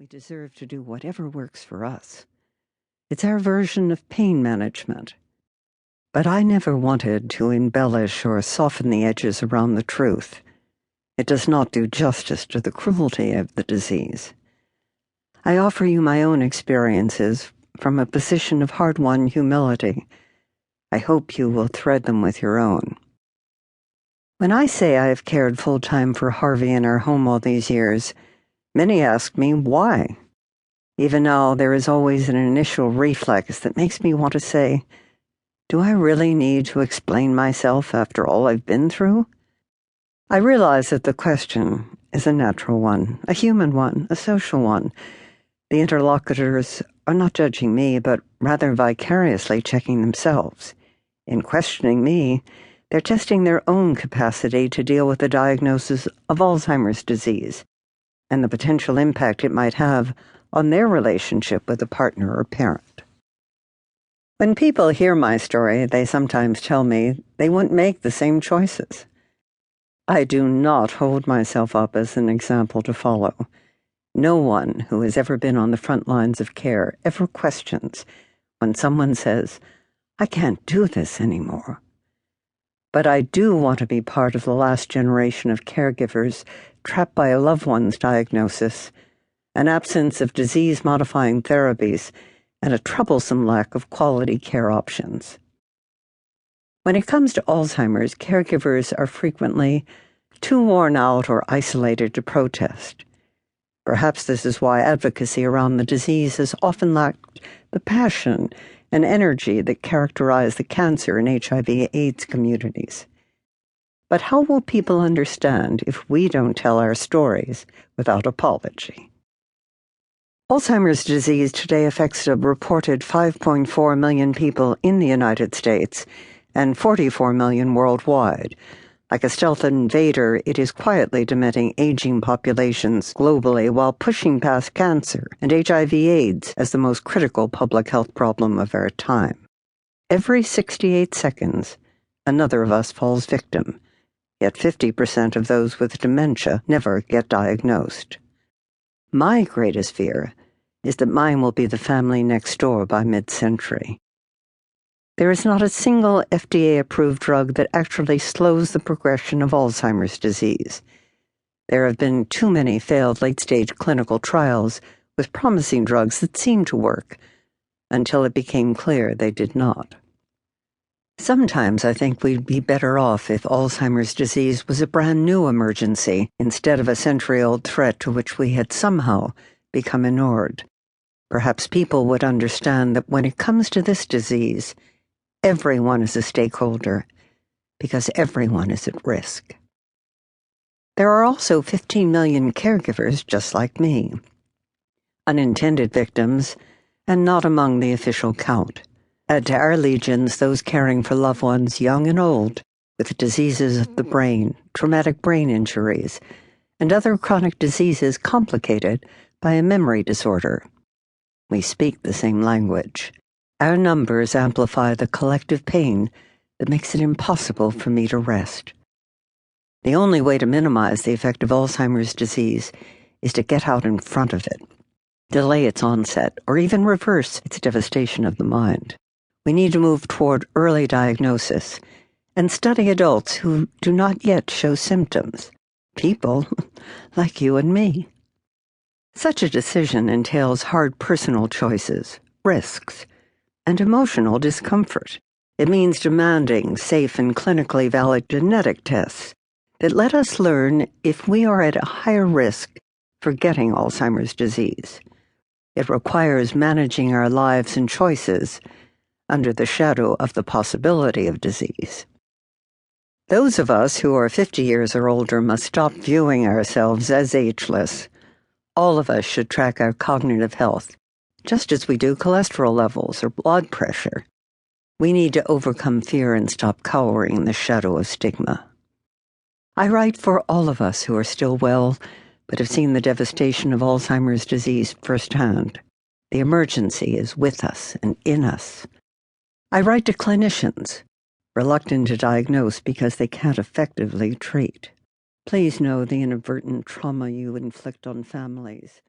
We deserve to do whatever works for us. It's our version of pain management. But I never wanted to embellish or soften the edges around the truth. It does not do justice to the cruelty of the disease. I offer you my own experiences from a position of hard-won humility. I hope you will thread them with your own. When I say I have cared full-time for Harvey in our home all these years, many ask me why. Even now, there is always an initial reflex that makes me want to say, do I really need to explain myself after all I've been through? I realize that the question is a natural one, a human one, a social one. The interlocutors are not judging me, but rather vicariously checking themselves. In questioning me, they're testing their own capacity to deal with the diagnosis of Alzheimer's disease and the potential impact it might have on their relationship with a partner or parent. When people hear my story, they sometimes tell me they wouldn't make the same choices. I do not hold myself up as an example to follow. No one who has ever been on the front lines of care ever questions when someone says, I can't do this anymore. But I do want to be part of the last generation of caregivers trapped by a loved one's diagnosis, an absence of disease-modifying therapies, and a troublesome lack of quality care options. When it comes to Alzheimer's, caregivers are frequently too worn out or isolated to protest. Perhaps this is why advocacy around the disease has often lacked the passion and energy that characterize the cancer and HIV/AIDS communities. But how will people understand if we don't tell our stories without apology? Alzheimer's disease today affects a reported 5.4 million people in the United States and 44 million worldwide. Like a stealth invader, it is quietly dementing aging populations globally while pushing past cancer and HIV/AIDS as the most critical public health problem of our time. Every 68 seconds, another of us falls victim, yet 50% of those with dementia never get diagnosed. My greatest fear is that mine will be the family next door by mid-century. There is not a single FDA-approved drug that actually slows the progression of Alzheimer's disease. There have been too many failed late-stage clinical trials with promising drugs that seemed to work, until it became clear they did not. Sometimes I think we'd be better off if Alzheimer's disease was a brand new emergency instead of a century-old threat to which we had somehow become inured. Perhaps people would understand that when it comes to this disease, everyone is a stakeholder, because everyone is at risk. There are also 15 million caregivers just like me, unintended victims, and not among the official count. Add to our legions those caring for loved ones young and old, with diseases of the brain, traumatic brain injuries, and other chronic diseases complicated by a memory disorder. We speak the same language. Our numbers amplify the collective pain that makes it impossible for me to rest. The only way to minimize the effect of Alzheimer's disease is to get out in front of it, delay its onset, or even reverse its devastation of the mind. We need to move toward early diagnosis and study adults who do not yet show symptoms, people like you and me. Such a decision entails hard personal choices, risks, and emotional discomfort. It means demanding safe and clinically valid genetic tests that let us learn if we are at a higher risk for getting Alzheimer's disease. It requires managing our lives and choices under the shadow of the possibility of disease. Those of us who are 50 years or older must stop viewing ourselves as ageless. All of us should track our cognitive health, just as we do cholesterol levels or blood pressure. We need to overcome fear and stop cowering in the shadow of stigma. I write for all of us who are still well, but have seen the devastation of Alzheimer's disease firsthand. The emergency is with us and in us. I write to clinicians, reluctant to diagnose because they can't effectively treat. Please know the inadvertent trauma you inflict on families.